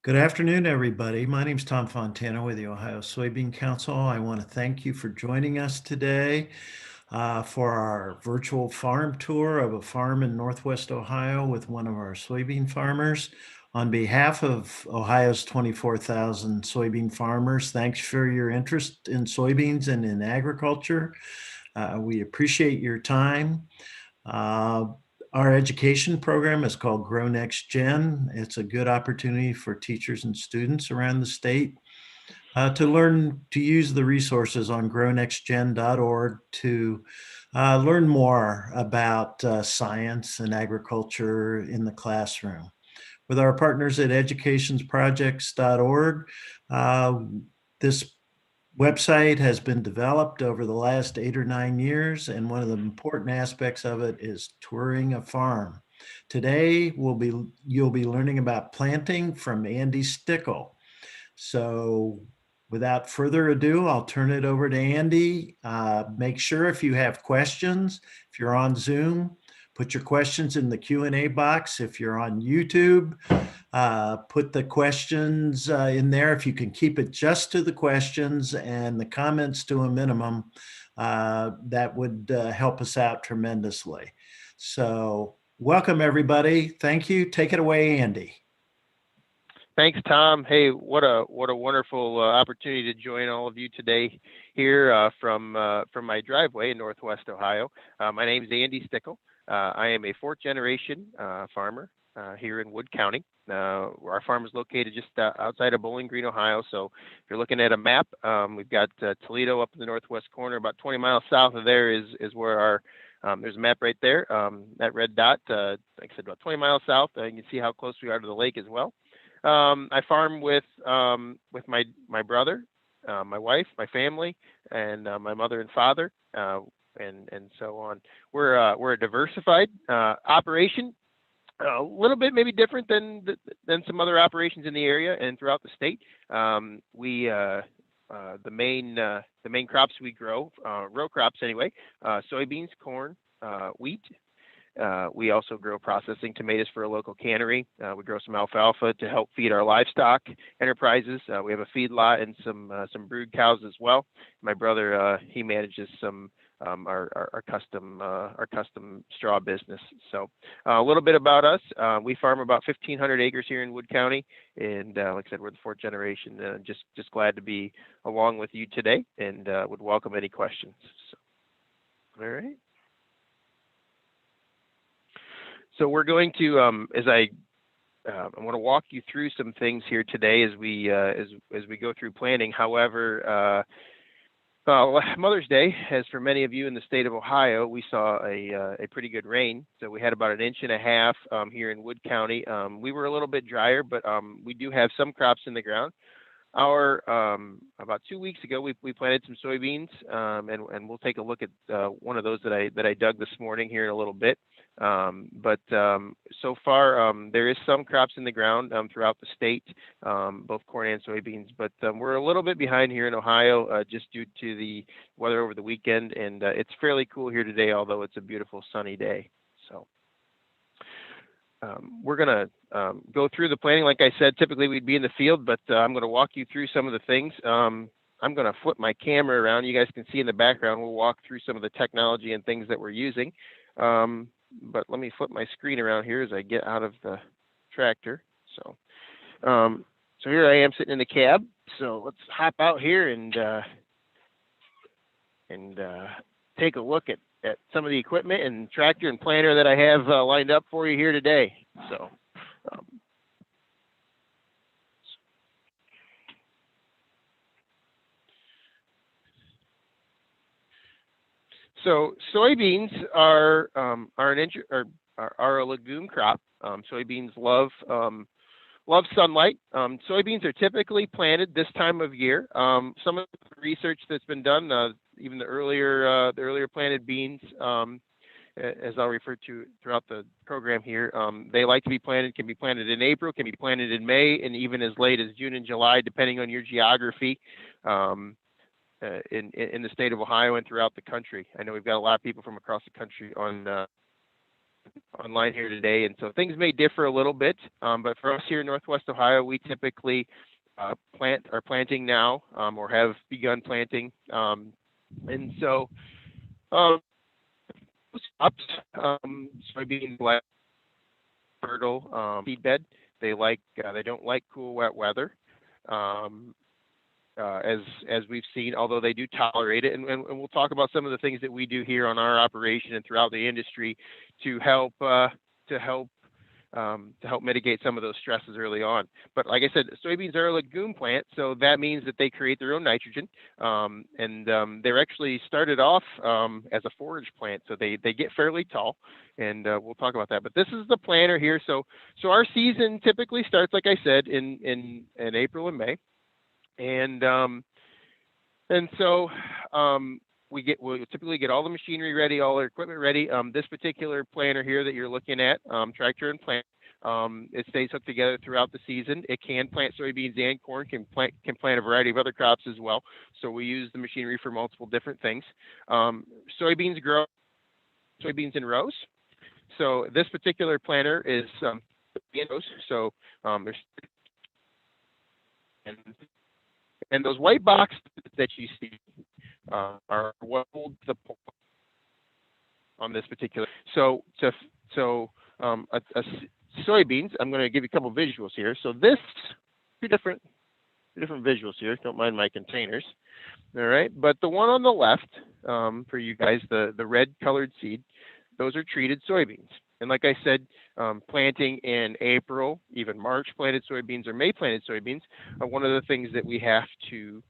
Good afternoon, everybody. My name is Tom Fontana with the Ohio Soybean Council. I want to thank you for joining us today for our virtual farm tour of a farm in Northwest Ohio with one of our soybean farmers. On behalf of Ohio's 24,000 soybean farmers, thanks for your interest in soybeans and in agriculture. We appreciate your time. Uh, our education program is called Grow Next Gen. It's a good opportunity for teachers and students around the state to learn to use the resources on grownextgen.org to learn more about science and agriculture in the classroom. With our partners at educationsprojects.org, uh, this website has been developed over the last 8 or 9 years, and one of the important aspects of it is touring a farm. Today, you'll be learning about planting from Andy Stickle. So without further ado, I'll turn it over to Andy. Make sure if you have questions, if you're on Zoom, put your questions in the Q&A box. If you're on YouTube, put the questions in there. If you can keep it just to the questions and the comments to a minimum, that would help us out tremendously. So welcome, everybody. Thank you. Take it away, Andy. Thanks, Tom. Hey, what a wonderful opportunity to join all of you today here from my driveway in Northwest Ohio. My name is Andy Stickle. I am a fourth generation farmer here in Wood County. Our farm is located just outside of Bowling Green, Ohio. So if you're looking at a map, we've got Toledo up in the northwest corner. About 20 miles south of there is where our there's a map right there. That red dot, like I said, about 20 miles south. You can see how close we are to the lake as well. I farm with my brother, my wife, my family, and my mother and father, and so on. We're a diversified operation, a little bit maybe different than some other operations in the area and throughout the state. The main crops we grow, row crops anyway, soybeans, corn, wheat. We also grow processing tomatoes for a local cannery. We grow some alfalfa to help feed our livestock enterprises. We have a feedlot and some brood cows as well. My brother he manages some our custom straw business. So a little bit about us. We farm about 1,500 acres here in Wood County, and like I said, we're the fourth generation. Just glad to be along with you today, and would welcome any questions. So, all right. So we're going to, I want to walk you through some things here today as we go through planning. However, Mother's Day, as for many of you in the state of Ohio, we saw a pretty good rain. So we had about 1.5 inches here in Wood County. We were a little bit drier, but we do have some crops in the ground. About 2 weeks ago, we planted some soybeans, and we'll take a look at one of those that I dug this morning here in a little bit. But so far, there is some crops in the ground throughout the state, both corn and soybeans. But we're a little bit behind here in Ohio just due to the weather over the weekend, and it's fairly cool here today, although it's a beautiful sunny day. So. We're going to go through the planning. Like I said, typically we'd be in the field, but I'm going to walk you through some of the things. I'm going to flip my camera around. You guys can see in the background. We'll walk through some of the technology and things that we're using. But let me flip my screen around here as I get out of the tractor. So here I am sitting in the cab. So let's hop out here and take a look at some of the equipment and tractor and planter that I have lined up for you here today. So soybeans are a legume crop. Soybeans love sunlight. Soybeans are typically planted this time of year. Some of the research that's been done, even the earlier planted beans, as I'll refer to throughout the program here, they like to be planted. Can be planted in April, can be planted in May, and even as late as June and July, depending on your geography. In the state of Ohio and throughout the country. I know we've got a lot of people from across the country on online here today, and so things may differ a little bit. But for us here in Northwest Ohio, we typically are planting now, or have begun planting, and so ups, soybeans like fertile seed bed. They don't like cool, wet weather. Um, as we've seen, although they do tolerate it. And we'll talk about some of the things that we do here on our operation and throughout the industry to help mitigate some of those stresses early on. But like I said, soybeans are a legume plant, so that means that they create their own nitrogen. They're actually started off as a forage plant, so they get fairly tall, and we'll talk about that. But this is the planter here. So our season typically starts, like I said, in April and May. So we'll typically get all the machinery ready, all our equipment ready. This particular planter here that you're looking at, tractor and plant, it stays hooked together throughout the season. It can plant soybeans and corn, can plant a variety of other crops as well. So we use the machinery for multiple different things. Soybeans grow soybeans in rows. So this particular planter is in rows. So there's and those white boxes that you see are what hold the on this particular. So soybeans. I'm going to give you a couple visuals here. So this two different visuals here. Don't mind my containers. All right, but the one on the left for you guys, the red colored seed, those are treated soybeans. And like I said, planting in April, even March planted soybeans or May planted soybeans are one of the things that we have to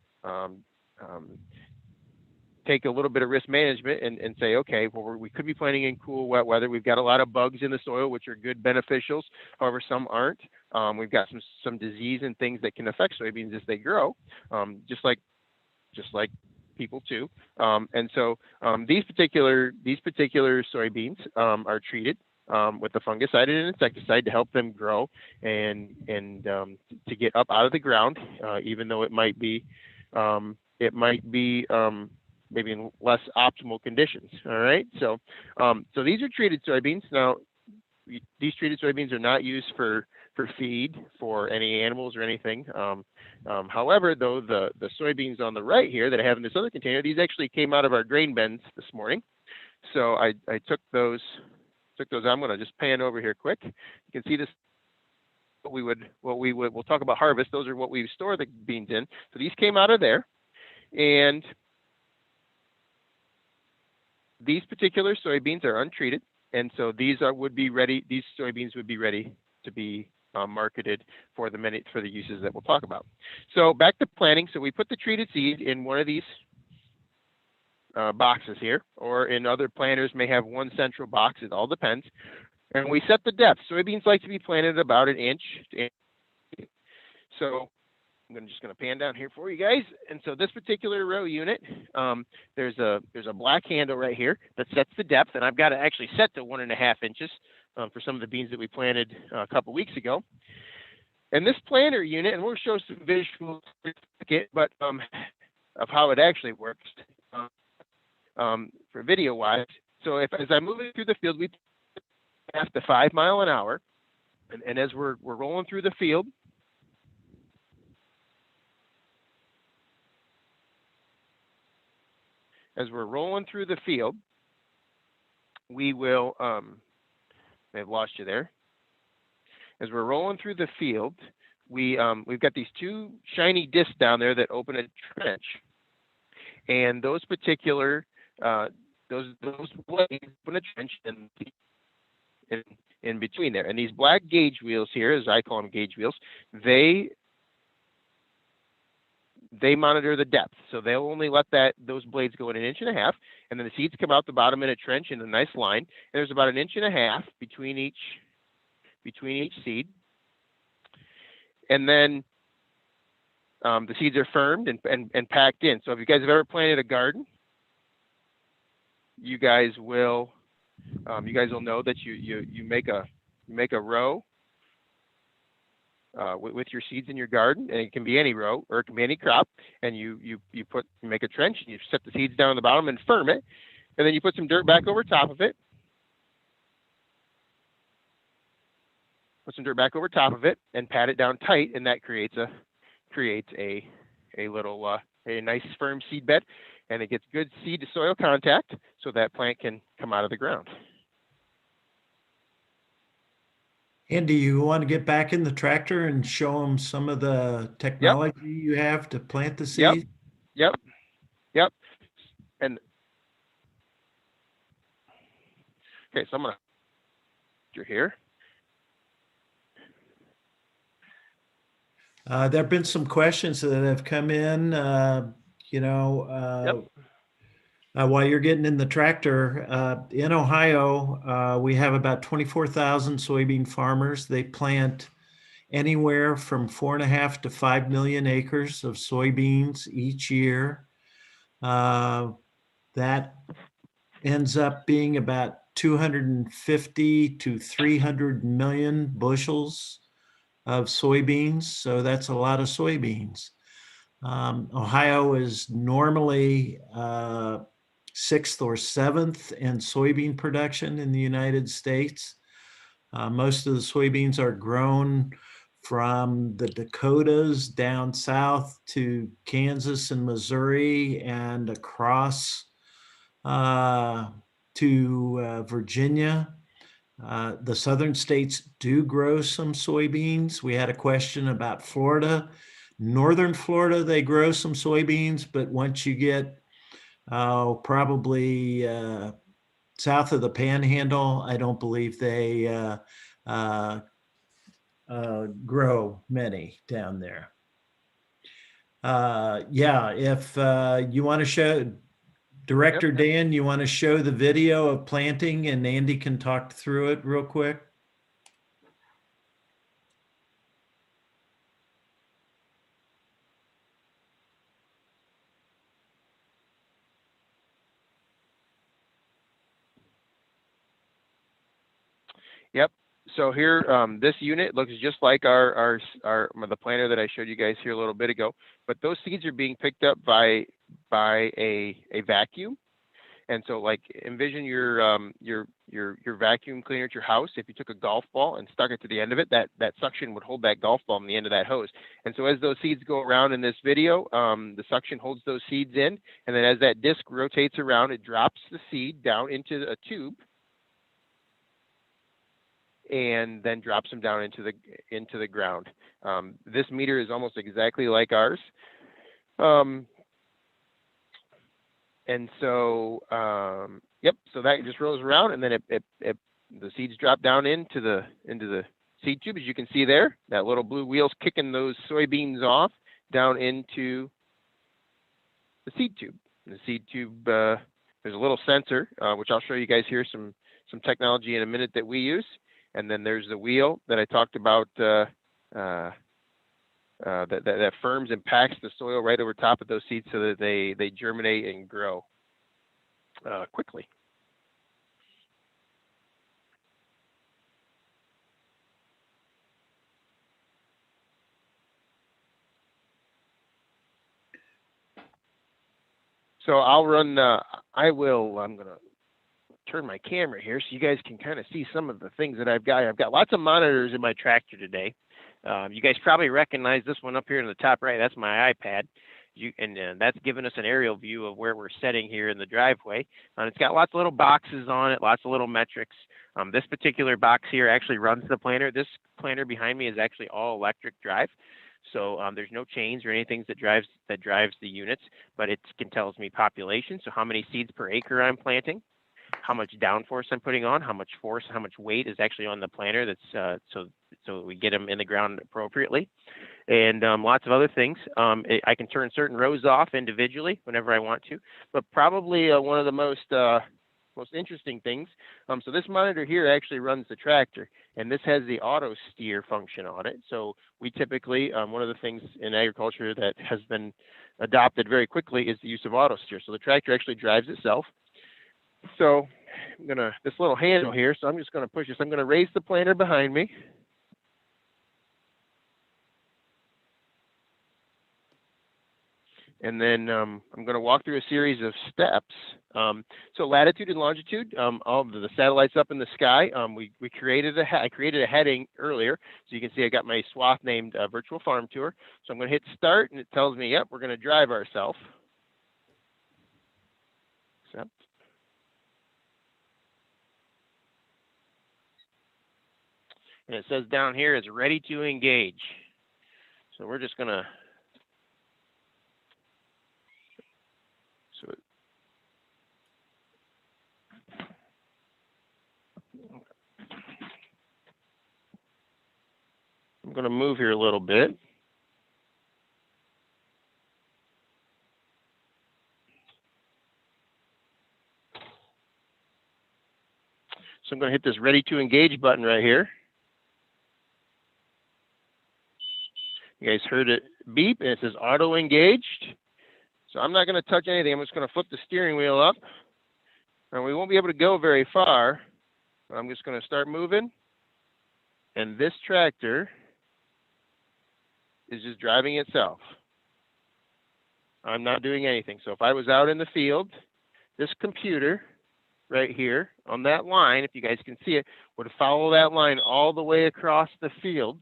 take a little bit of risk management and say, okay, well, we could be planting in cool, wet weather. We've got a lot of bugs in the soil, which are good beneficials. However, some aren't. We've got some disease and things that can affect soybeans as they grow, just like people too. And so these particular soybeans are treated with the fungicide and an insecticide to help them grow and to get up out of the ground, even though it might be maybe in less optimal conditions. All right. So these are treated soybeans. Now, these treated soybeans are not used for feed for any animals or anything. However, though, the soybeans on the right here that I have in this other container, these actually came out of our grain bins this morning. So I took those. I'm going to just pan over here quick. You can see this. We'll talk about harvest. Those are what we store the beans in. So these came out of there, and these particular soybeans are untreated, and so these soybeans would be ready to be marketed for the uses that we'll talk about. So back to planting. So we put the treated seed in one of these boxes here, or in other planters may have one central box. It all depends. And we set the depth. Soybeans like to be planted about an inch. So I'm just going to pan down here for you guys. And so this particular row unit, there's a black handle right here that sets the depth, and I've got it actually set to 1.5 inches for some of the beans that we planted a couple weeks ago. And this planter unit, and we'll show some visuals, but of how it actually works for video wise. So as I move it through the field, we pass to 5 miles an hour, and as we're rolling through the field. As we're rolling through the field, we will, I've lost you there. As we're rolling through the field, we've got these two shiny discs down there that open a trench. And those particular, those blades open a trench in between there. And these black gauge wheels here, as I call them gauge wheels, they monitor the depth. So they'll only let those blades go in 1.5 inches, and then the seeds come out the bottom in a trench in a nice line. And there's about 1.5 inches between each seed. And then the seeds are firmed and packed in. So if you guys have ever planted a garden, you guys will know that you make a row with your seeds in your garden, and it can be any row or it can be any crop, and you make a trench and you set the seeds down on the bottom and firm it, and then you put some dirt back over top of it, put some dirt back over top of it, and pat it down tight, and that creates a little a nice firm seed bed, and it gets good seed to soil contact, so that plant can come out of the ground. Andy, you want to get back in the tractor and show them some of the Yep, technology you have to plant the yep, seed? yep, yep. And okay, so I'm gonna you're here. There have been some questions that have come in, Yep. while you're getting in the tractor. In Ohio, we have about 24,000 soybean farmers. They plant anywhere from 4.5 to 5 million acres of soybeans each year. That ends up being about 250 to 300 million bushels of soybeans. So that's a lot of soybeans. Ohio is normally sixth or seventh in soybean production in the United States. Most of the soybeans are grown from the Dakotas down south to Kansas and Missouri and across to Virginia. The southern states do grow some soybeans. We had a question about Florida. Northern Florida, they grow some soybeans, but once you get probably south of the Panhandle, I don't believe they grow many down there. Yeah, if you want to show, Director Dan, you want to show the video of planting and Andy can talk through it real quick? Yep. So here, this unit looks just like the planter that I showed you guys here a little bit ago, but those seeds are being picked up by a vacuum. And so, like, envision your vacuum cleaner at your house. If you took a golf ball and stuck it to the end of it, that suction would hold that golf ball on the end of that hose. And so, as those seeds go around in this video, the suction holds those seeds in, and then as that disc rotates around, it drops the seed down into a tube, and then drops them down into the ground. This meter is almost exactly like ours. And so, yep. So that just rolls around, and then the seeds drop down into the seed tube, as you can see there. That little blue wheel's kicking those soybeans off down into the seed tube. And the seed tube, there's a little sensor, which I'll show you guys here some technology in a minute that we use. And then there's the wheel that I talked about. That firms and packs the soil right over top of those seeds so that they germinate and grow quickly. So I'll run. I'm going to turn my camera here so you guys can kind of see some of the things that I've got. I've got lots of monitors in my tractor today. You guys probably recognize this one up here in the top right. That's my iPad. And that's giving us an aerial view of where we're setting here in the driveway. And it's got lots of little boxes on it, lots of little metrics. This particular box here actually runs the planter. This planter behind me is actually all electric drive. So there's no chains or anything that drives the units, but it tells me population. So how many seeds per acre I'm planting, how much downforce I'm putting on, how much force, how much weight is actually on the planter. That's so we get them in the ground appropriately, and lots of other things. I can turn certain rows off individually whenever I want to, but probably one of the most interesting things. So this monitor here actually runs the tractor, and this has the auto steer function on it. So we typically, one of the things in agriculture that has been adopted very quickly is the use of auto steer. So the tractor actually drives itself. So this little handle here, so I'm just gonna push this. I'm gonna raise the planter behind me. And then I'm going to walk through a series of steps. So latitude and longitude, all of the satellites up in the sky. I created a heading earlier, so you can see I got my swath named Virtual Farm Tour. So I'm going to hit start, and it tells me, yep, we're going to drive ourselves. Accept. And it says down here it's ready to engage. So we're just going to. So I'm going to move here a little bit. So I'm going to hit this ready to engage button right here. You guys heard it beep, and it says auto engaged. So I'm not going to touch anything. I'm just going to flip the steering wheel up. And we won't be able to go very far. I'm just going to start moving. And this tractor is just driving itself. I'm not doing anything. So if I was out in the field, this computer right here on that line, if you guys can see it, would follow that line all the way across the field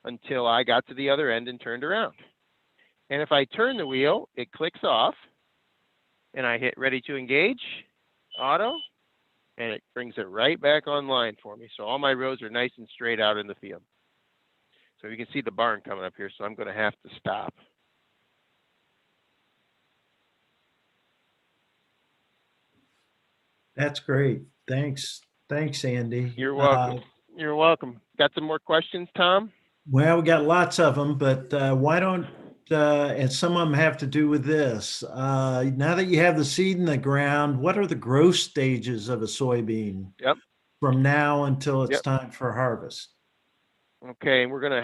until I got to the other end and turned around. And if I turn the wheel, it clicks off, and I hit ready to engage, auto, and it brings it right back online for me. So all my rows are nice and straight out in the field. So you can see the barn coming up here, so I'm going to have to stop. That's great. Thanks. Thanks, Andy. You're welcome. You're welcome. Got some more questions, Tom? Well, we got lots of them, but why don't, and some of them have to do with this. Now that you have the seed in the ground, what are the growth stages of a soybean Yep. from now until it's Yep. time for harvest? Okay, and we're going to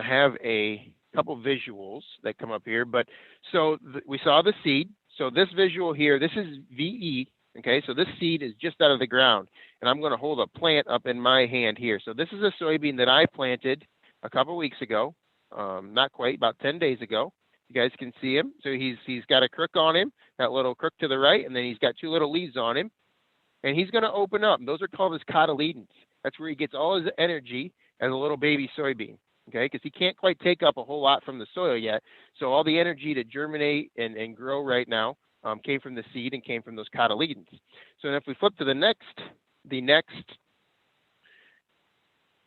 have a couple visuals that come up here. But so we saw the seed. So this visual here, this is VE. Okay, so this seed is just out of the ground, and I'm going to hold a plant up in my hand here. So this is a soybean that I planted a couple weeks ago, not quite, about 10 days ago. You guys can see him. So he's got a crook on him, that little crook to the right, and then he's got two little leaves on him. And he's going to open up. Those are called his cotyledons. That's where he gets all his energy as a little baby soybean, okay? Because he can't quite take up a whole lot from the soil yet. So all the energy to germinate and grow right now came from the seed and came from those cotyledons. So if we flip to the next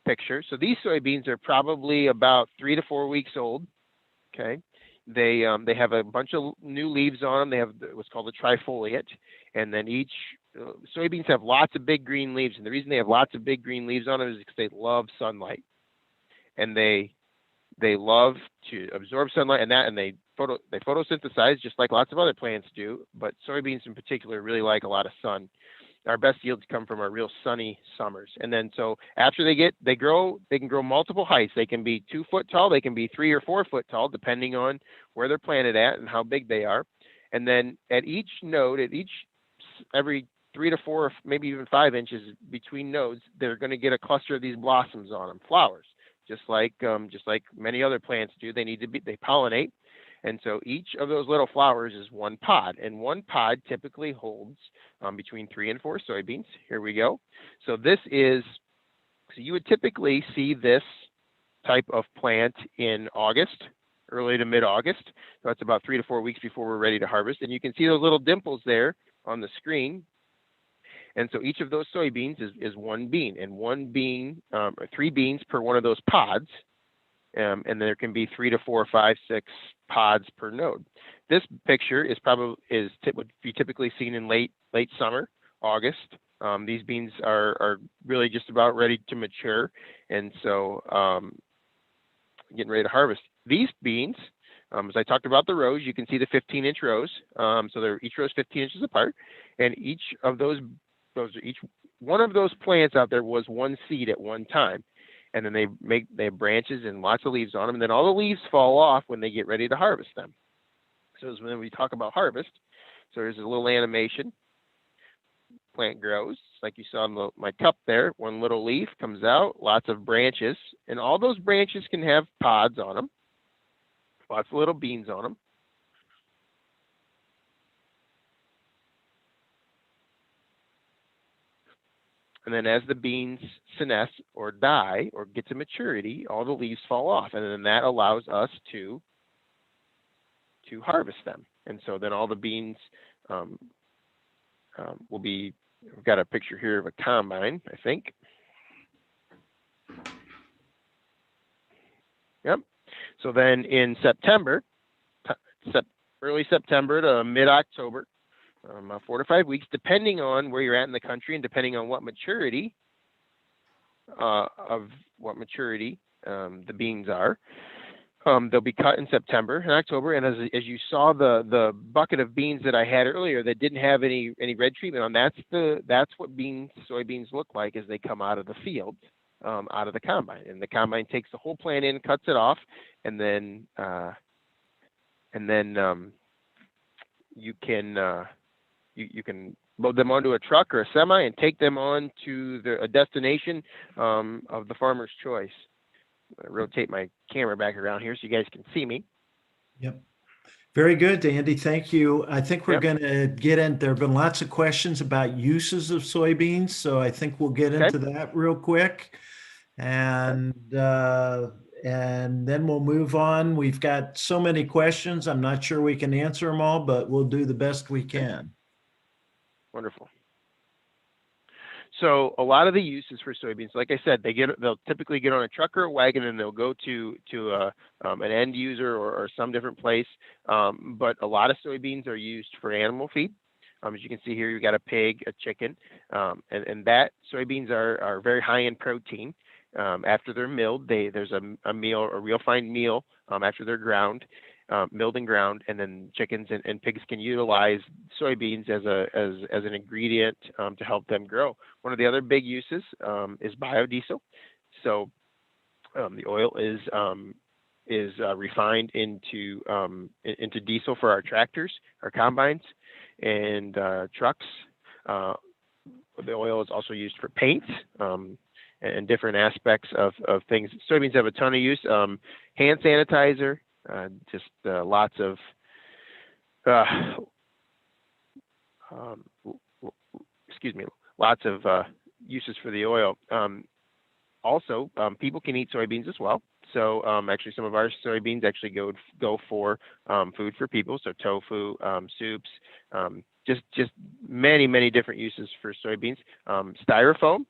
picture. So these soybeans are probably about 3 to 4 weeks old, okay? They have a bunch of new leaves on them. They have what's called a trifoliate, and then each soybeans have lots of big green leaves, and the reason they have lots of big green leaves on them is because they love sunlight, and they love to absorb sunlight, and they photosynthesize just like lots of other plants do. But soybeans in particular really like a lot of sun. Our best yields come from our real sunny summers. And then so after they can grow multiple heights. They can be 2 foot tall, they can be 3 or 4 foot tall, depending on where they're planted at and how big they are. And then at each node, every 3 to 4, maybe even 5 inches between nodes, they're going to get a cluster of these blossoms on them, flowers, just like many other plants do. They pollinate. And so each of those little flowers is one pod, and one pod typically holds between 3 and 4 soybeans. Here we go. So you would typically see this type of plant in August, early to mid-August. So that's about 3 to 4 weeks before we're ready to harvest. And you can see those little dimples there on the screen. And so each of those soybeans is one bean, and one bean, or 3 beans per one of those pods. And there can be 3 to 4, 5, 6 pods per node. This picture would be typically seen in late summer, August. These beans are really just about ready to mature, and so getting ready to harvest. These beans, as I talked about the rows, you can see the 15-inch rows. So each row is 15 inches apart, and each one of those plants out there was one seed at one time. And then they have branches and lots of leaves on them. And then all the leaves fall off when they get ready to harvest them. So when we talk about harvest, so there's a little animation. Plant grows, like you saw in my cup there. One little leaf comes out, lots of branches. And all those branches can have pods on them, lots of little beans on them. And then as the beans senesce or die or get to maturity, all the leaves fall off. And then that allows us to harvest them. And so then all the beans will be, we've got a picture here of a combine, I think. Yep. So then in September, early September to mid-October, 4 to 5 weeks, depending on where you're at in the country and depending on what maturity the beans are. They'll be cut in September and October. And as you saw the bucket of beans that I had earlier that didn't have any red treatment on, that's what soybeans look like as they come out of the field, out of the combine. And the combine takes the whole plant in, cuts it off, and then you can load them onto a truck or a semi and take them on to a destination of the farmer's choice. Rotate my camera back around here so you guys can see me. Yep. Very good, Andy. Thank you. I think we're Yep. going to get in. There have been lots of questions about uses of soybeans, so I think we'll get into that real quick. And then we'll move on. We've got so many questions. I'm not sure we can answer them all, but we'll do the best we can. Wonderful. So a lot of the uses for soybeans, like I said, they'll typically get on a truck or a wagon and they'll go to an end user or some different place. But a lot of soybeans are used for animal feed. As you can see here, you've got a pig, a chicken, and that soybeans are very high in protein. After they're milled, there's a real fine meal after they're ground. Milled and ground, and then chickens and pigs can utilize soybeans as an ingredient to help them grow. One of the other big uses is biodiesel. So the oil is refined into diesel for our tractors, our combines, and trucks. The oil is also used for paint and different aspects of things. Soybeans have a ton of use. Hand sanitizer. Lots of uses for the oil. Also, people can eat soybeans as well. So actually, some of our soybeans actually go for food for people. So tofu, soups, just many different uses for soybeans. Styrofoam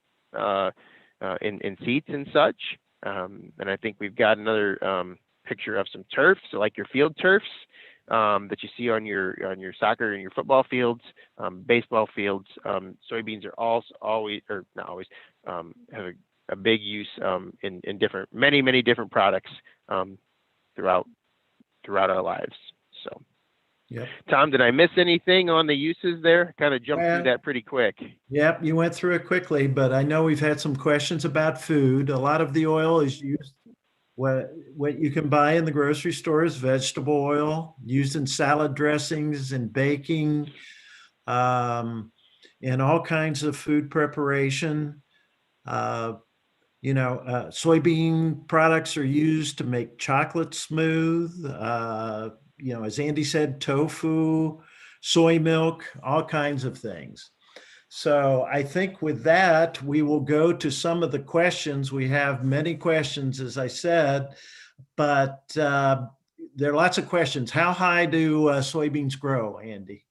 in seats and such. And I think we've got another picture of some turf, so like your field turfs that you see on your soccer and your football fields, baseball fields. Soybeans are always have a big use in many different products throughout our lives. So, yep. Tom, did I miss anything on the uses there? Kind of jumped through that pretty quick. Yep, you went through it quickly, but I know we've had some questions about food. A lot of the oil is used. What you can buy in the grocery store is vegetable oil used in salad dressings and baking, in all kinds of food preparation. Soybean products are used to make chocolate smooth. As Andy said, tofu, soy milk, all kinds of things. So I think with that, we will go to some of the questions. We have many questions, as I said, but there are lots of questions. How high do soybeans grow, Andy?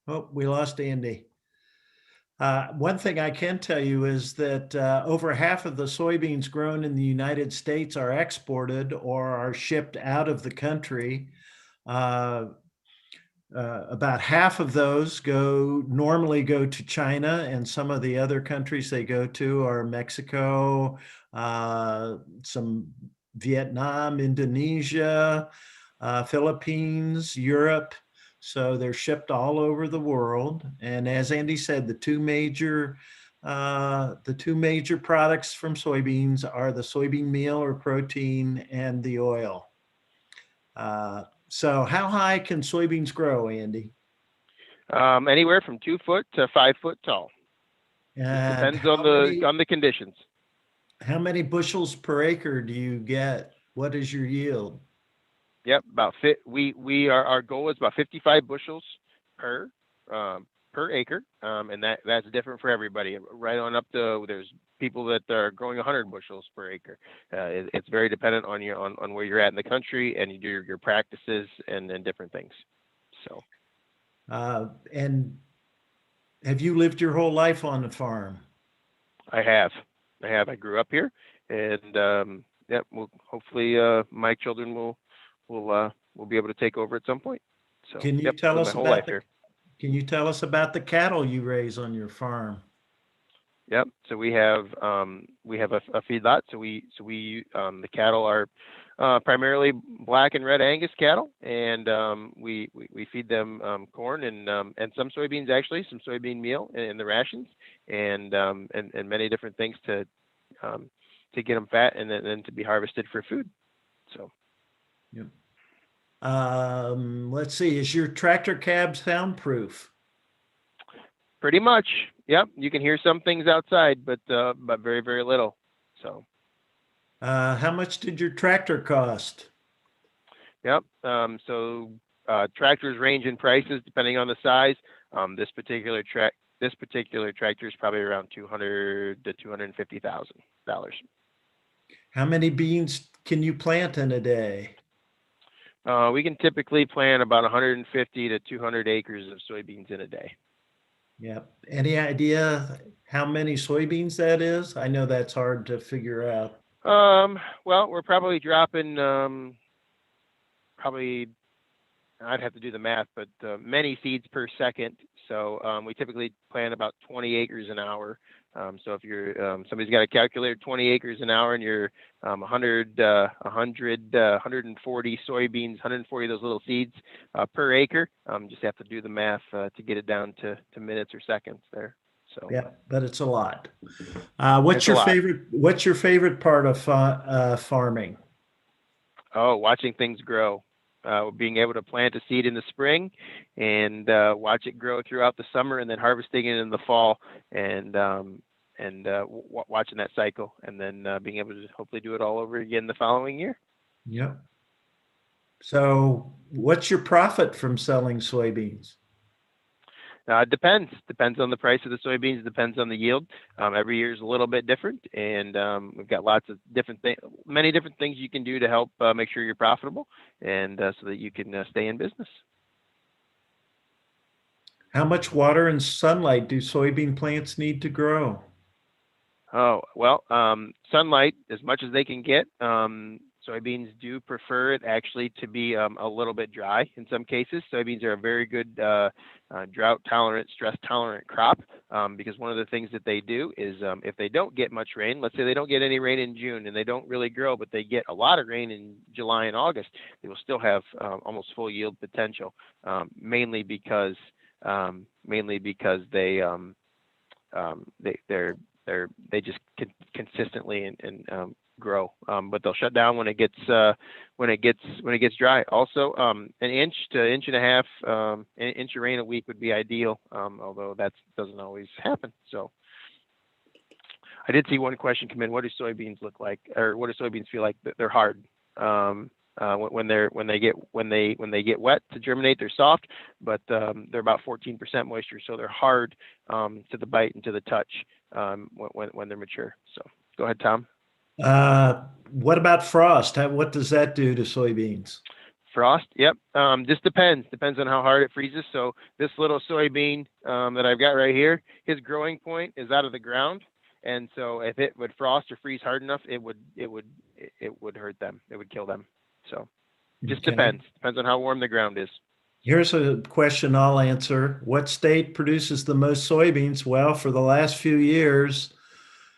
Oh, we lost Andy. One thing I can tell you is that over half of the soybeans grown in the United States are exported or are shipped out of the country. About half of those normally go to China, and some of the other countries they go to are Mexico, some Vietnam, Indonesia, Philippines, Europe. So they're shipped all over the world. And as Andy said, the two major products from soybeans are the soybean meal or protein and the oil. So how high can soybeans grow, Andy? Anywhere from 2 foot to 5 foot tall. And depends on the conditions. How many bushels per acre do you get? What is your yield? Yep, about fit. We our goal is about 55 bushels per per acre, and that's different for everybody. Right on up to there's people that are growing 100 bushels per acre. It's very dependent on on where you're at in the country and you do your practices and different things. So And have you lived your whole life on the farm? I have, I grew up here, and yeah, well, hopefully my children will be able to take over at some point. So Can you yep, tell live my us whole life about the here. Can you tell us about the cattle you raise on your farm? Yep. So we have a feedlot. So the cattle are primarily black and red Angus cattle, and we feed them corn and some soybeans, actually some soybean meal in the rations, and many different things to get them fat and then to be harvested for food. So Yep. Let's see. Is your tractor cab soundproof? pretty much, yep. You can hear some things outside, but very very little. So. How much did your tractor cost? Yep. Tractors range in prices depending on the size. This particular tractor is probably around 200 to $250,000. How many beans can you plant in a day? We can typically plant about 150 to 200 acres of soybeans in a day. Yep. Any idea how many soybeans that is? I know that's hard to figure out. Well, we're probably dropping probably I'd have to do the math, but many seeds per second. So we typically plant about 20 acres an hour. So if you're somebody's got a calculator, 20 acres an hour, and you're 140 soybeans, 140 of those little seeds per acre, just have to do the math to get it down to minutes or seconds there. So Yeah, but it's a lot. it's a lot. What's your favorite part of farming? Oh, watching things grow. Being able to plant a seed in the spring and watch it grow throughout the summer, and then harvesting it in the fall, and watching that cycle, and then being able to hopefully do it all over again the following year. Yep. So, what's your profit from selling soybeans? It depends on the price of the soybeans. Depends on the yield. Every year is a little bit different, and we've got lots of different things, many different things you can do to help make sure you're profitable, and so that you can stay in business. How much water and sunlight do soybean plants need to grow? Oh, well, sunlight as much as they can get. Soybeans do prefer it actually to be a little bit dry in some cases. Soybeans are a very good drought tolerant, stress tolerant crop, because one of the things that they do is if they don't get much rain, let's say they don't get any rain in June and they don't really grow, but they get a lot of rain in July and August, they will still have almost full yield potential, mainly because they just consistently and grow. But they'll shut down when it gets dry. Also, an inch to inch and a half, an inch of rain a week would be ideal. Although that doesn't always happen. So I did see one question come in. What do soybeans look like, or what do soybeans feel like? They're hard. When they get wet to germinate, they're soft, but they're about 14% moisture, so they're hard to the bite and to the touch when they're mature. So go ahead, Tom. What about frost? What does that do to soybeans? Frost, yep. Just depends on how hard it freezes. So this little soybean that I've got right here, his growing point is out of the ground, and so if it would frost or freeze hard enough, it would hurt them. It would kill them. So just Okay. depends on how warm the ground is. Here's a question I'll answer. What state produces the most soybeans? Well, for the last few years,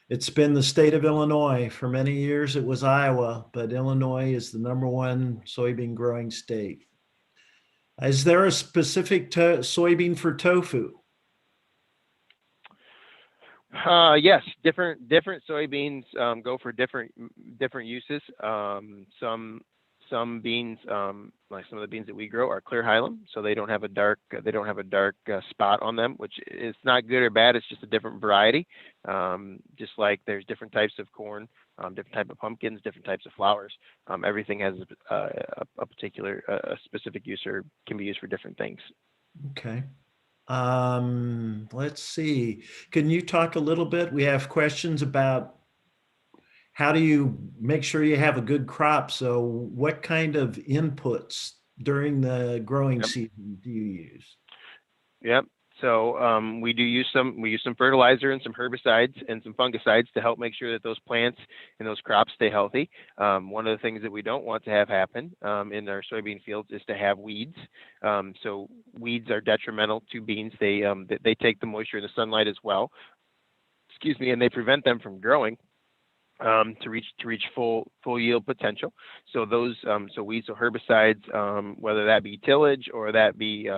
it's been the state of Illinois. For many years, it was Iowa, but Illinois is the number one soybean growing state. Is there a specific soybean for tofu? Yes, different soybeans go for different uses. Some beans, like some of the beans that we grow, are clear hilum, so they don't have a dark spot on them, which is not good or bad. It's just a different variety. Just like there's different types of corn. different type of pumpkins, different types of flowers. Everything has a particular, a specific use or can be used for different things. Okay. Let's see. Can you talk a little bit? We have questions about how do you make sure you have a good crop? So what kind of inputs during the growing Yep. season do you use? Yep. So we use some fertilizer and some herbicides and some fungicides to help make sure that those plants and those crops stay healthy. One of the things that we don't want to have happen in our soybean fields is to have weeds. So weeds are detrimental to beans. They take the moisture and the sunlight as well. Excuse me, and they prevent them from growing to reach full yield potential. So those weeds, so herbicides, whether that be tillage or that be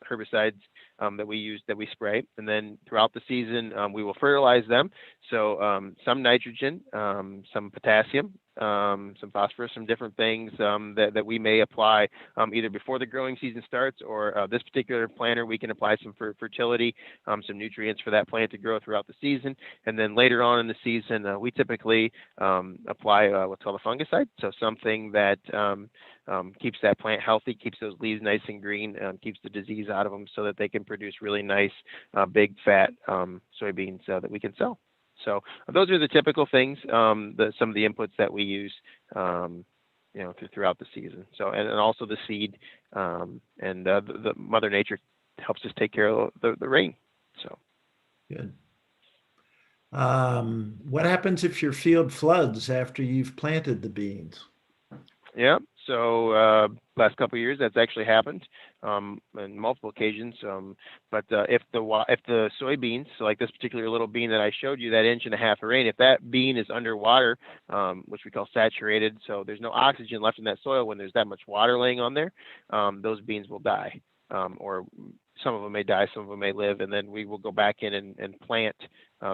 herbicides that we spray, and then throughout the season we will fertilize them. So some nitrogen, some potassium, some phosphorus, some different things that we may apply either before the growing season starts, or this particular planter we can apply some fertility, some nutrients for that plant to grow throughout the season. And then later on in the season, we typically apply what's called a fungicide. So something that keeps that plant healthy, keeps those leaves nice and green, keeps the disease out of them, so that they can produce really nice, big, fat soybeans that we can sell. So those are the typical things, some of the inputs that we use, throughout the season. So and also the seed, and the Mother Nature helps us take care of the rain. So Good. What happens if your field floods after you've planted the beans? yeah. So last couple of years, that's actually happened on multiple occasions. But if the soybeans, so like this particular little bean that I showed you, that 1.5 inches of rain, if that bean is underwater, which we call saturated, so there's no oxygen left in that soil when there's that much water laying on there, those beans will die, or some of them may die, some of them may live, and then we will go back in and plant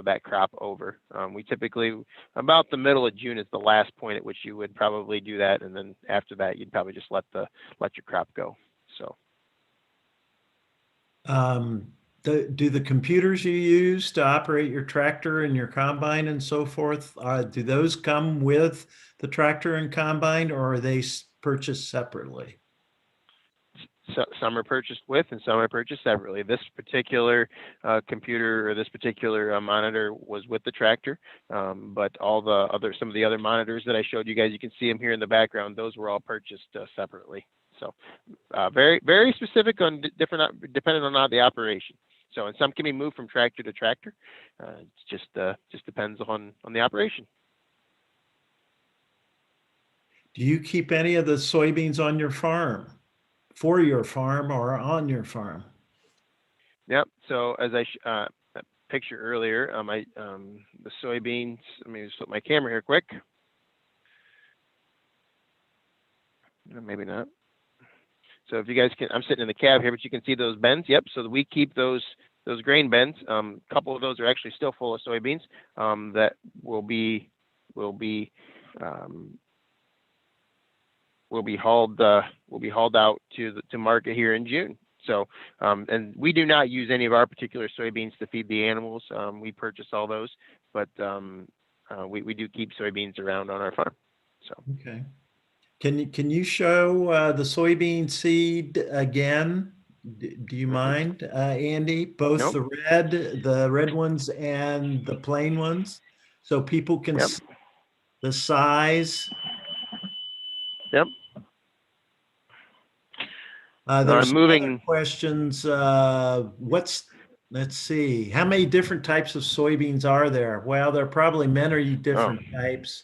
that crop over. We typically, about the middle of June is the last point at which you would probably do that, and then after that you'd probably just let your crop go. So Do the computers you use to operate your tractor and your combine and so forth, do those come with the tractor and combine, or are they purchased separately? some are purchased with and some are purchased separately. This particular computer, or this particular monitor, was with the tractor, but some of the other monitors that I showed you guys, you can see them here in the background, those were all purchased separately. So very, very specific on depending on the operation. So, and some can be moved from tractor to tractor. It just depends on the operation. Do you keep any of the soybeans on your farm, for your farm or on your farm? Yep. So as I pictured earlier, the soybeans. Let me just flip my camera here quick. Maybe not. So if you guys can, I'm sitting in the cab here, but you can see those bins. Yep. So we keep those grain bins. A couple of those are actually still full of soybeans that will be hauled out to market here in June. So and we do not use any of our particular soybeans to feed the animals. We purchase all those, but we do keep soybeans around on our farm. So okay. Can you show the soybean seed again? Do you mind, Andy? Both nope. the red ones and the plain ones, so people can Yep. see the size. Yep. There's some other Moving. questions. Let's see, how many different types of soybeans are there? Well, there are probably many different types.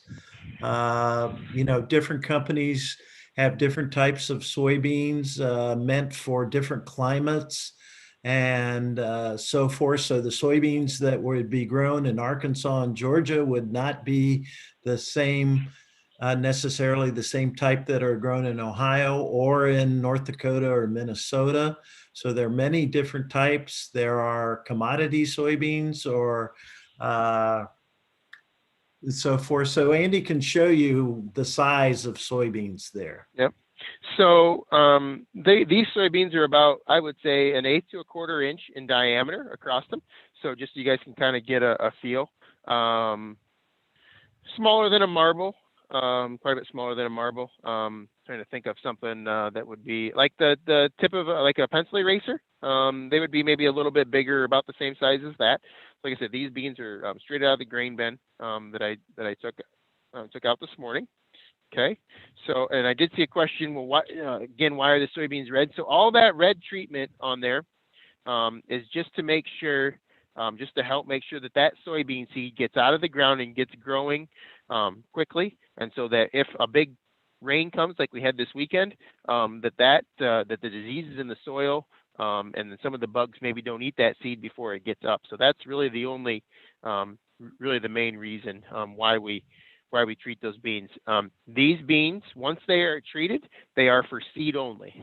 Different companies have different types of soybeans meant for different climates and so forth. So the soybeans that would be grown in Arkansas and Georgia would not be the same, necessarily the same type that are grown in Ohio or in North Dakota or Minnesota. So there are many different types. There are commodity soybeans or so forth. So Andy can show you the size of soybeans there. Yep. So these soybeans are about, I would say, 1/8 to 1/4 inch in diameter across them. So just so you guys can kind of get a feel. Smaller than a marble, quite a bit smaller than a marble. Trying to think of something that would be like the tip of like a pencil eraser. They would be maybe a little bit bigger, about the same size as that. Like I said, these beans are straight out of the grain bin that I took out this morning. Okay, so and I did see a question. Well, why are the soybeans red? So all that red treatment on there is just to make sure, just to help make sure that that soybean seed gets out of the ground and gets growing quickly, and so that if a big rain comes like we had this weekend, that the diseases in the soil and then some of the bugs maybe don't eat that seed before it gets up. So that's really the only, really the main reason why we treat those beans. These beans, once they are treated, they are for seed only.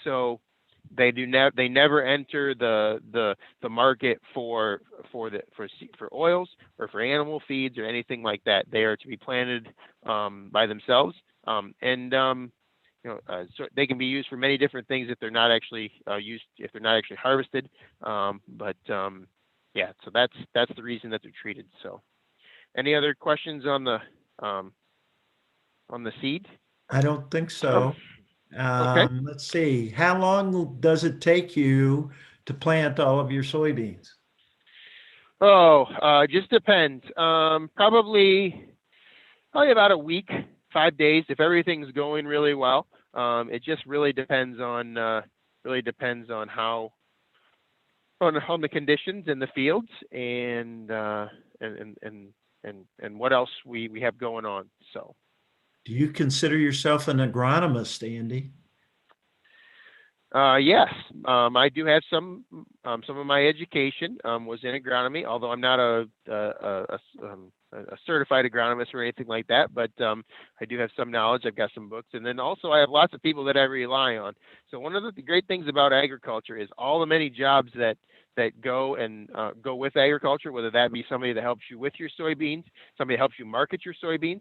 So they never enter the market for oils or for animal feeds or anything like that. They are to be planted by themselves, so they can be used for many different things if they're not actually harvested. Yeah, so that's the reason that they're treated. So, any other questions on the seed? I don't think Tom? so. Okay. Let's see. How long does it take you to plant all of your soybeans? Oh, just depends. Probably about a week, 5 days, if everything's going really well. It just really depends on how on the conditions in the fields and what else we have going on. So. Do you consider yourself an agronomist, Andy? Yes, I do have some of my education was in agronomy, although I'm not a certified agronomist or anything like that. But I do have some knowledge. I've got some books, and then also I have lots of people that I rely on. So one of the great things about agriculture is all the many jobs that go with agriculture, whether that be somebody that helps you with your soybeans, somebody that helps you market your soybeans,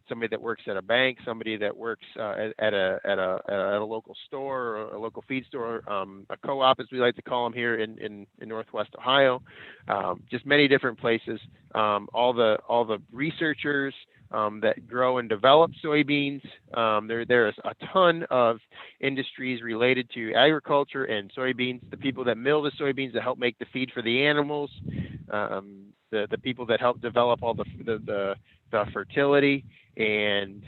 somebody that works at a bank, somebody that works at a local store or a local feed store, a co-op, as we like to call them here in Northwest Ohio, just many different places. All the researchers that grow and develop soybeans. There's a ton of industries related to agriculture and soybeans. The people that mill the soybeans that help make the feed for the animals. The people that help develop all the fertility and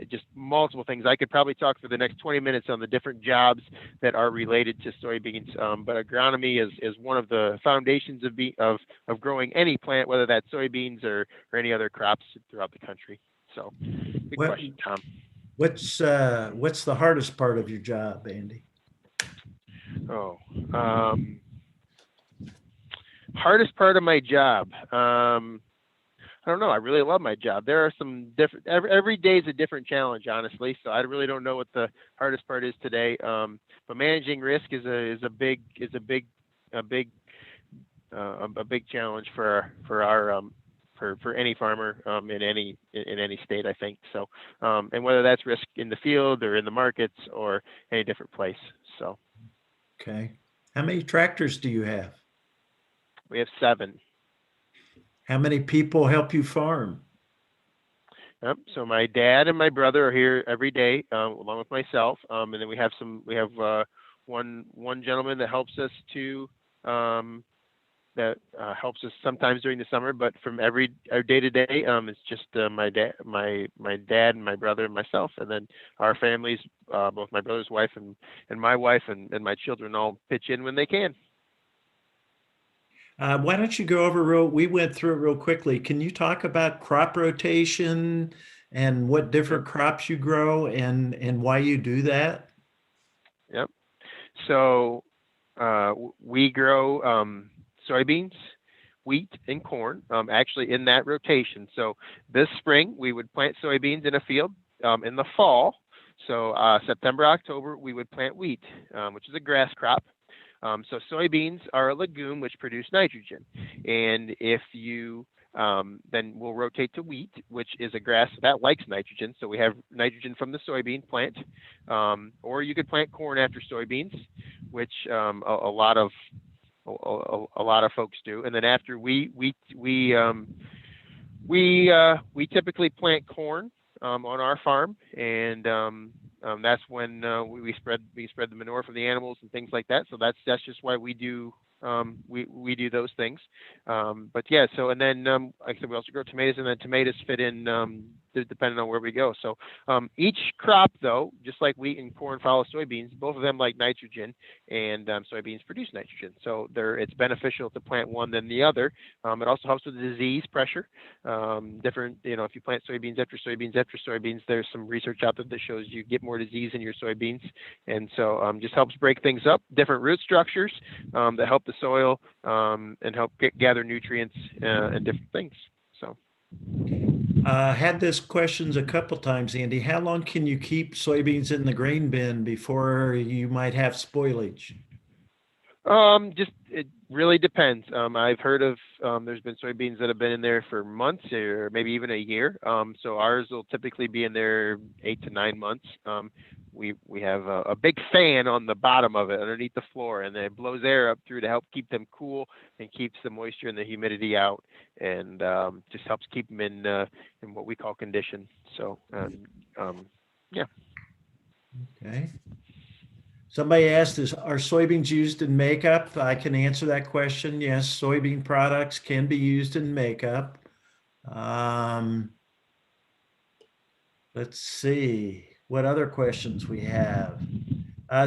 just multiple things. I could probably talk for the next 20 minutes on the different jobs that are related to soybeans. But agronomy is one of the foundations of growing any plant, whether that's soybeans or any other crops throughout the country. So, good What, question, Tom. what's the hardest part of your job, Andy? Oh, hardest part of my job. I don't know. I really love my job. There are some different. Every day is a different challenge, honestly. So I really don't know what the hardest part is today. But managing risk is a big challenge for any farmer in any state, I think. So, and whether that's risk in the field or in the markets or any different place. So. Okay. How many tractors do you have? We have 7. How many people help you farm? Yep. So my dad and my brother are here every day, along with myself. And then we have one gentleman that helps us helps us sometimes during the summer, but from our day to day, it's just my dad and my brother and myself, and then our families, both my brother's wife and my wife and my children all pitch in when they can. Why don't you go over we went through it real quickly. Can you talk about crop rotation and what different Yep. crops you grow and why you do that? Yep. So we grow soybeans, wheat, and corn, actually in that rotation. So this spring we would plant soybeans in a field. In the fall, so September, October, we would plant wheat, which is a grass crop. So soybeans are a legume which produce nitrogen, and if you then we'll rotate to wheat, which is a grass that likes nitrogen. So we have nitrogen from the soybean plant, or you could plant corn after soybeans, which a lot of folks do. And then after we We typically plant corn on our farm, and that's when we spread the manure for the animals and things like that. So that's just why we do those things. But yeah, so and then like I said, we also grow tomatoes, and then tomatoes fit in depending on where we go. So each crop, though, just like wheat and corn follow soybeans, both of them like nitrogen, and soybeans produce nitrogen. So it's beneficial to plant one than the other. It also helps with the disease pressure. Different, if you plant soybeans after soybeans after soybeans, there's some research out there that shows you get more disease in your soybeans, and so just helps break things up. Different root structures that help the soil and help gather nutrients and different things. So. Had this questions a couple times, Andy. How long can you keep soybeans in the grain bin before you might have spoilage? Just it really depends. I've heard of there's been soybeans that have been in there for months or maybe even a year. So ours will typically be in there 8 to 9 months. We have a big fan on the bottom of it underneath the floor, and then it blows air up through to help keep them cool and keeps the moisture and the humidity out, and just helps keep them in what we call condition. So yeah. Okay. Somebody asked, are soybeans used in makeup? I can answer that question. Yes, soybean products can be used in makeup. Let's see what other questions we have.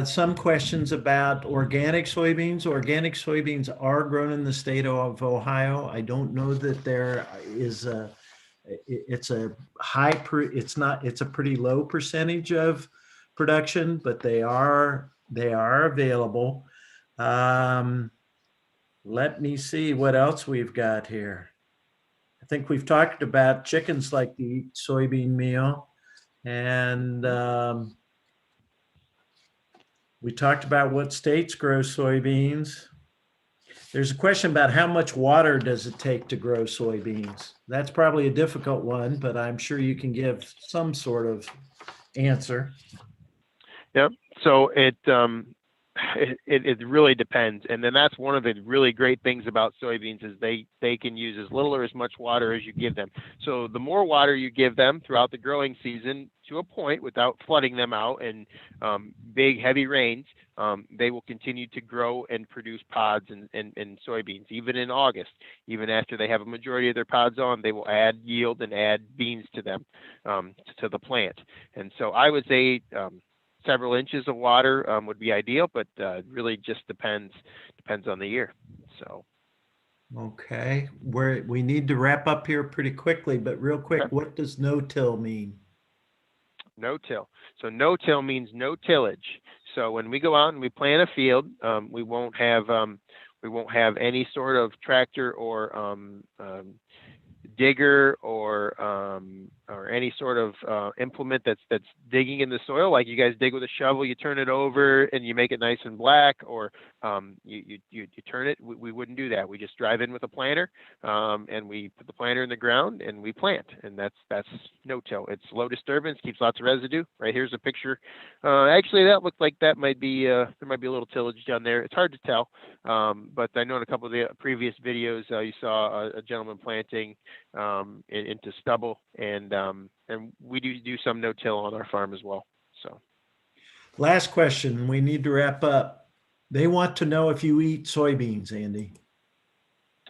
Some questions about organic soybeans. Organic soybeans are grown in the state of Ohio. I don't know that there is it's a it's a pretty low percentage of production, but they are available. Let me see what else we've got here. I think we've talked about chickens like to eat soybean meal, and we talked about what states grow soybeans. There's a question about how much water does it take to grow soybeans? That's probably a difficult one, but I'm sure you can give some sort of answer. Yep. So it really depends, and then that's one of the really great things about soybeans is they can use as little or as much water as you give them. So the more water you give them throughout the growing season, to a point without flooding them out and big heavy rains, they will continue to grow and produce pods and soybeans even in August. Even after they have a majority of their pods on, they will add yield and add beans to them, to the plant. And so I would say several inches of water would be ideal, but really just depends on the year. So. Okay, we need to wrap up here pretty quickly, but real quick, Okay. what does no-till mean? No-till. So no-till means no tillage. So when we go out and we plant a field, we won't have any sort of tractor or digger or any sort of implement that's digging in the soil, like you guys dig with a shovel. You turn it over and you make it nice and black, or you turn it. We wouldn't do that. We just drive in with a planter, and we put the planter in the ground and we plant, and that's no-till. It's low disturbance, keeps lots of residue. Right here's a picture. Actually, that looked like that might be there might be a little tillage down there. It's hard to tell, but I know in a couple of the previous videos you saw a gentleman planting into stubble, and we do some no-till on our farm as well. So. Last question, we need to wrap up. They want to know if you eat soybeans, Andy.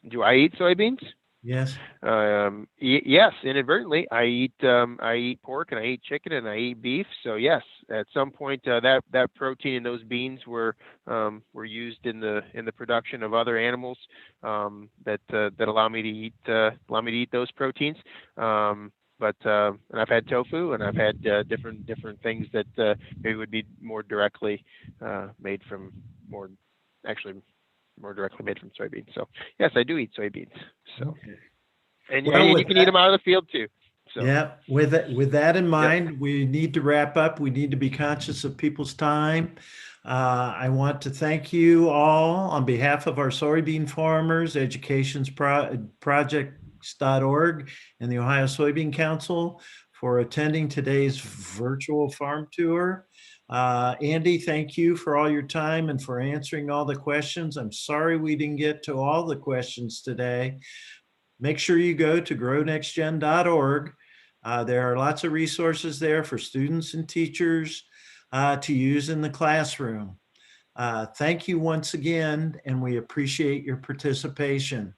Do I eat soybeans? Yes. Yes, inadvertently. I eat pork, and I eat chicken, and I eat beef. So yes, at some point that protein in those beans were used in the production of other animals that allow me to eat those proteins. But and I've had tofu, and I've had different things that maybe would be more directly made from more directly made from soybeans. So yes, I do eat soybeans. So. Okay. And Well, you can eat them out of the field too. So. Yeah, with that in Yep. mind, we need to wrap up. We need to be conscious of people's time. I want to thank you all on behalf of our soybean farmers, projects.org, and the Ohio Soybean Council for attending today's virtual farm tour. Andy, thank you for all your time and for answering all the questions. I'm sorry we didn't get to all the questions today, make sure you go to grownextgen.org. There are lots of resources there for students and teachers to use in the classroom. Thank you once again, and we appreciate your participation.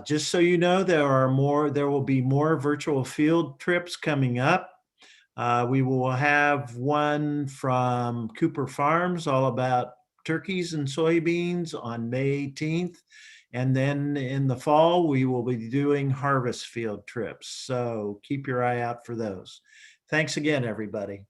Just so you know, there will be more virtual field trips coming up. We will have one from Cooper Farms all about turkeys and soybeans on May 18th. And then in the fall, we will be doing harvest field trips. So keep your eye out for those. Thanks again, everybody.